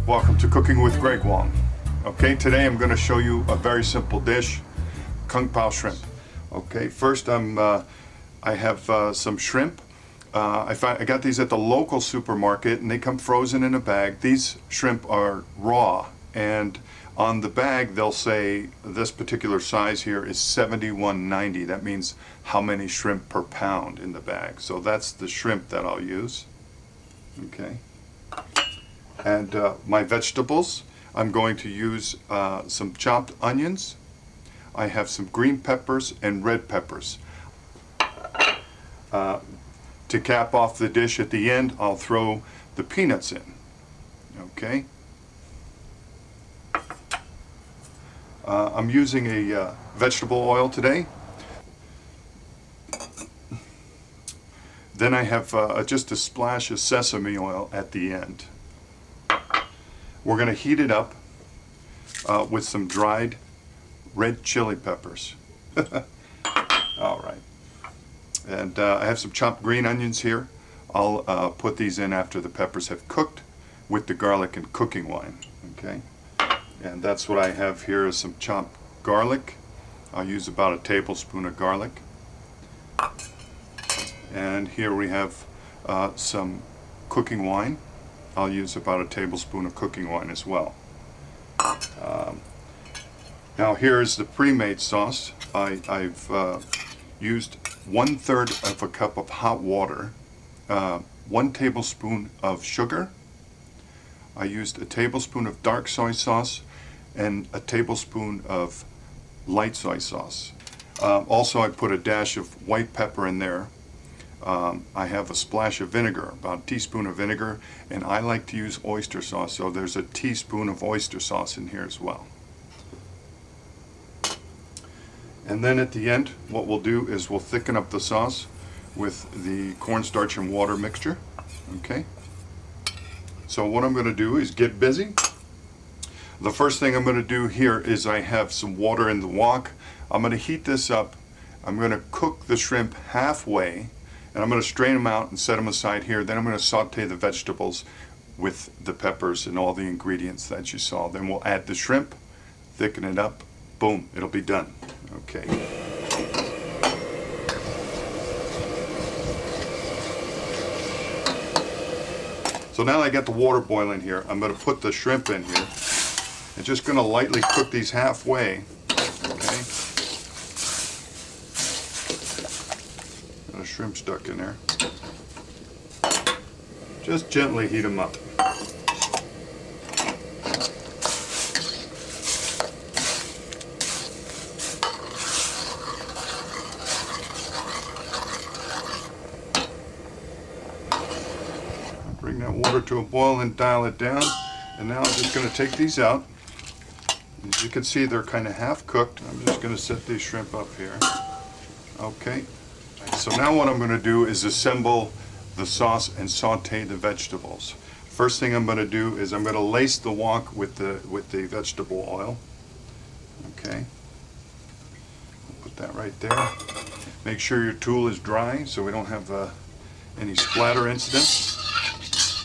Welcome to Cooking with Greg Wong. Okay, today I'm going to show you a very simple dish, kung pao shrimp. Okay, first I have some shrimp. I got these at the local supermarket and they come frozen in a bag. These shrimp are raw, and on the bag they'll say this particular size here is 71.90. That means how many shrimp per pound in the bag. So that's the shrimp that I'll use. Okay. And my vegetables, I'm going to use some chopped onions. I have some green peppers and red peppers. To cap off the dish at the end, I'll throw the peanuts in. Okay. I'm using a vegetable oil today. Then I have just a splash of sesame oil at the end. We're going to heat it up with some dried red chili peppers. All right. And I have some chopped green onions here. I'll put these in after the peppers have cooked with the garlic and cooking wine. Okay. And that's what I have here is some chopped garlic. I'll use about a tablespoon of garlic. And here we have some cooking wine. I'll use about a tablespoon of cooking wine as well. Now here's the pre-made sauce. I've used 1/3 of a cup of hot water, 1 tablespoon of sugar. I used a tablespoon of dark soy sauce and a tablespoon of light soy sauce. Also I put a dash of white pepper in there. I have a splash of vinegar, about a teaspoon of vinegar, and I like to use oyster sauce, so there's a teaspoon of oyster sauce in here as well. And then at the end, what we'll do is we'll thicken up the sauce with the cornstarch and water mixture. Okay. So what I'm going to do is get busy. The first thing I'm going to do here is I have some water in the wok. I'm going to heat this up. I'm going to cook the shrimp halfway. And I'm going to strain them out and set them aside here. Then I'm going to saute the vegetables with the peppers and all the ingredients that you saw. Then we'll add the shrimp, thicken it up, boom, it'll be done. Okay. So now I got the water boiling here. I'm going to put the shrimp in here. I'm just going to lightly cook these halfway. Okay. Shrimp stuck in there. Just gently heat them up. Bring that water to a boil and dial it down. And now I'm just going to take these out. As you can see, they're kind of half cooked. I'm just going to set these shrimp up here. Okay. So now what I'm going to do is assemble the sauce and saute the vegetables. First thing I'm going to do is I'm going to lace the wok with the vegetable oil. Okay. Put that right there. Make sure your tool is dry so we don't have any splatter incidents.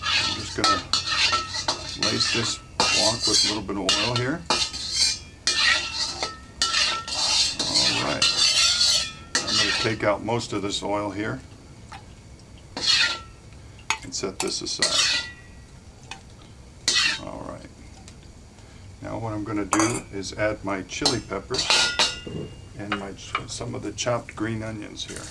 I'm just going to lace this wok with a little bit of oil here. Take out most of this oil here and set this aside. All right. Now what I'm going to do is add my chili peppers and some of the chopped green onions here.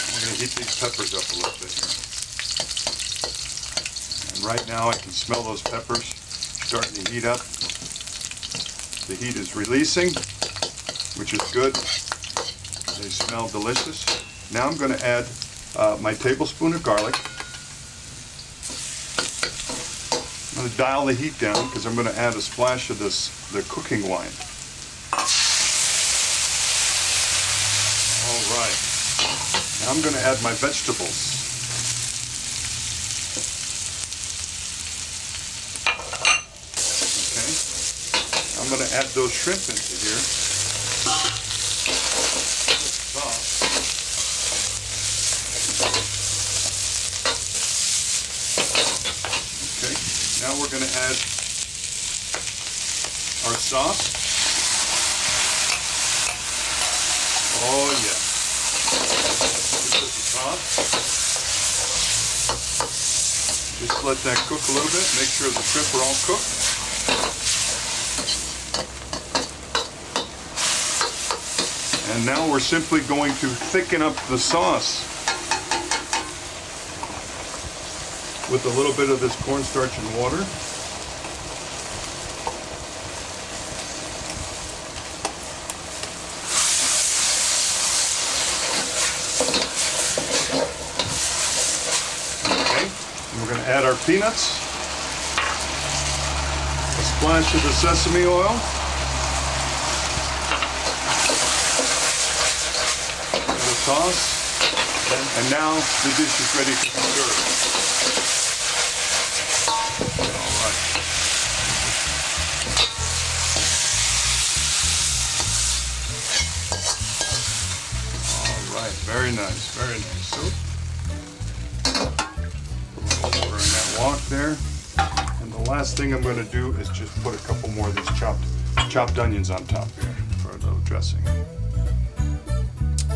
I'm going to heat these peppers up a little bit here. And right now I can smell those peppers starting to heat up. The heat is releasing, which is good. They smell delicious. Now I'm going to add my tablespoon of garlic. I'm going to dial the heat down because I'm going to add a splash of the cooking wine. All right. Now I'm going to add my vegetables. I'm going to add those shrimp into here. sauce. Oh yeah. This is the sauce. Just let that cook a little bit. Make sure the shrimp are all cooked. And now we're simply going to thicken up the sauce with a little bit of this cornstarch and water. Okay, and we're going to add our peanuts, a splash of the sesame oil, sauce, and now the dish is ready to be served. All right, very nice, very nice. So, we're in that wok there, and the last thing I'm going to do is just put a couple more of these chopped onions on top here for a little dressing.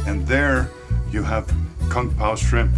And there you have Kung Pao shrimp.